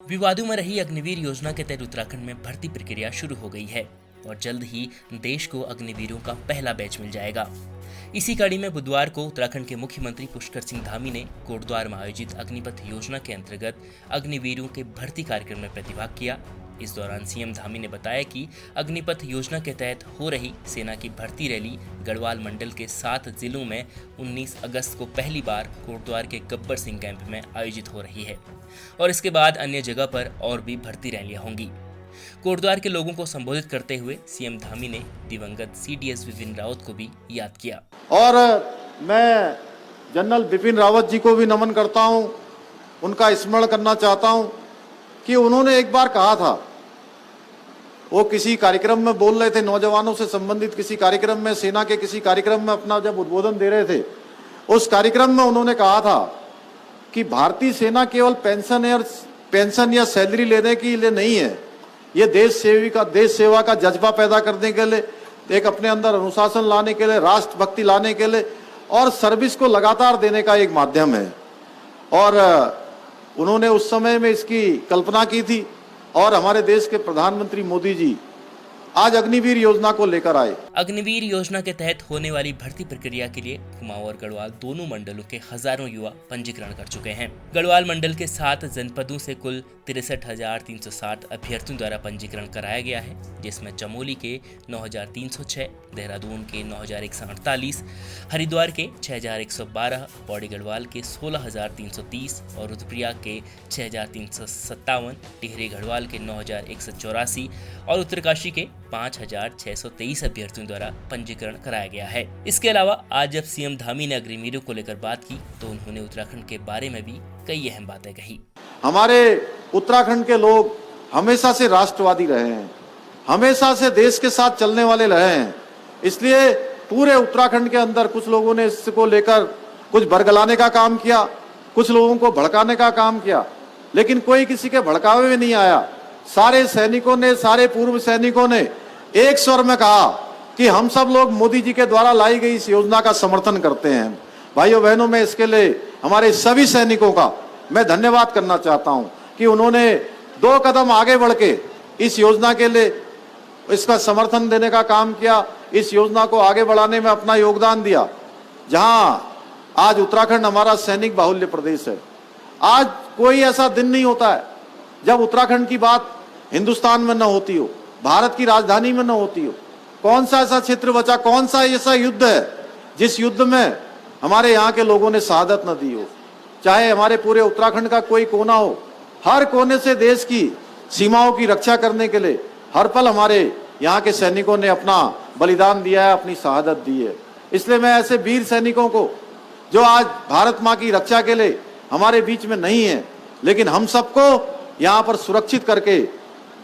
विवादों में रही अग्निवीर योजना के तहत उत्तराखंड में भर्ती प्रक्रिया शुरू हो गई है और जल्द ही देश को अग्निवीरों का पहला बैच मिल जाएगा। इसी कड़ी में बुधवार को उत्तराखंड के मुख्यमंत्री पुष्कर सिंह धामी ने कोटद्वार में आयोजित अग्निपथ योजना के अंतर्गत अग्निवीरों के भर्ती कार्यक्रम में प्रतिभाग किया। इस दौरान सीएम धामी ने बताया कि अग्निपथ योजना के तहत हो रही सेना की भर्ती रैली गढ़वाल मंडल के 7 जिलों में 19 अगस्त को पहली बार कोटद्वार के गब्बर सिंह कैंप में आयोजित हो रही है और इसके बाद अन्य जगह पर और भी भर्ती रैलियां होंगी। कोटद्वार के लोगों को संबोधित करते हुए सीएम धामी ने दिवंगत सीडीएस विपिन रावत को भी याद किया। और मैं जनरल बिपिन रावत जी को भी नमन करता हूं, उनका स्मरण करना चाहता हूं कि उन्होंने एक बार कहा था, वो किसी कार्यक्रम में बोल रहे थे, नौजवानों से संबंधित किसी कार्यक्रम में, सेना के किसी कार्यक्रम में अपना जब उद्बोधन दे रहे थे, उस कार्यक्रम में उन्होंने कहा था कि भारतीय सेना केवल पेंशन या सैलरी लेने के लिए नहीं है, ये देश सेवा का जज्बा पैदा करने के लिए, एक अपने अंदर अनुशासन लाने के लिए, राष्ट्रभक्ति लाने के लिए और सर्विस को लगातार देने का एक माध्यम है। और उन्होंने उस समय में इसकी कल्पना की थी और हमारे देश के प्रधानमंत्री मोदी जी आज अग्निवीर योजना को लेकर आए। अग्निवीर योजना के तहत होने वाली भर्ती प्रक्रिया के लिए कुमाऊं और गढ़वाल दोनों मंडलों के हजारों युवा पंजीकरण कर चुके हैं। गढ़वाल मंडल के 7 जनपदों से कुल 63,360 अभ्यर्थियों द्वारा पंजीकरण कराया गया है, जिसमें चमोली के 9,306, देहरादून के 9,148, हरिद्वार के 6,112, पौड़ी गढ़वाल के 16,330 और रुद्रप्रयाग के 6,357, टिहरी गढ़वाल के 9,184 और उत्तरकाशी के 5,623 अभ्यर्थियों द्वारा पंजीकरण कराया गया है। इसके अलावा आज जब सीएम धामी ने अग्निवीरों को लेकर बात की तो उन्होंने उत्तराखंड के बारे में भी कई अहम बातें कही। हमारे उत्तराखंड के लोग हमेशा से राष्ट्रवादी रहे हैं, हमेशा से देश के साथ चलने वाले रहे हैं, इसलिए पूरे उत्तराखंड के अंदर कुछ लोगों ने इसको लेकर कुछ बरगलाने का काम किया, कुछ लोगों को भड़काने का काम किया, लेकिन कोई किसी के भड़कावे में नहीं आया। सारे सैनिकों ने, सारे पूर्व सैनिकों ने एक स्वर में कहा कि हम सब लोग मोदी जी के द्वारा लाई गई इस योजना का समर्थन करते हैं। भाइयों बहनों, मैं इसके लिए हमारे सभी सैनिकों का मैं धन्यवाद करना चाहता हूं कि उन्होंने 2 कदम आगे बढ़ के इस योजना के लिए इसका समर्थन देने का काम किया, इस योजना को आगे बढ़ाने में अपना योगदान दिया। जहां आज उत्तराखंड हमारा सैनिक बाहुल्य प्रदेश है, आज कोई ऐसा दिन नहीं होता है जब उत्तराखंड की बात हिंदुस्तान में न होती हो, भारत की राजधानी में न होती हो। कौन सा ऐसा क्षेत्र बचा, कौन सा ऐसा युद्ध है जिस युद्ध में हमारे यहाँ के लोगों ने शहादत न दी हो। चाहे हमारे पूरे उत्तराखंड का कोई कोना हो, हर कोने से देश की सीमाओं की रक्षा करने के लिए हर पल हमारे यहाँ के सैनिकों ने अपना बलिदान दिया है, अपनी शहादत दी है। इसलिए मैं ऐसे वीर सैनिकों को जो आज भारत माँ की रक्षा के लिए हमारे बीच में नहीं है, लेकिन हम सबको यहाँ पर सुरक्षित करके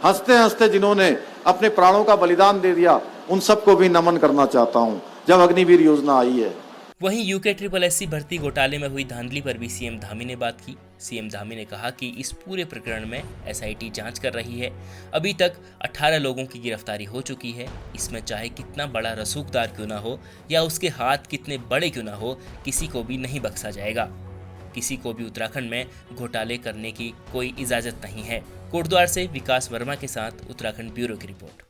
हंसते हंसते जिन्होंने अपने प्राणों का बलिदान दे दिया, उन सबको भी नमन करना चाहता हूँ जब अग्निवीर योजना आई है। वहीं यूके SSC भर्ती घोटाले में हुई धांधली पर भी सीएम धामी ने बात की। सीएम धामी ने कहा कि इस पूरे प्रकरण में SIT जांच कर रही है। अभी तक 18 लोगों की गिरफ्तारी हो चुकी है। इसमें चाहे कितना बड़ा रसूखदार क्यों ना हो या उसके हाथ कितने बड़े क्यों ना हो, किसी को भी नहीं बख्शा जाएगा। किसी को भी उत्तराखंड में घोटाले करने की कोई इजाजत नहीं है। कोटद्वार से विकास वर्मा के साथ उत्तराखंड ब्यूरो की रिपोर्ट।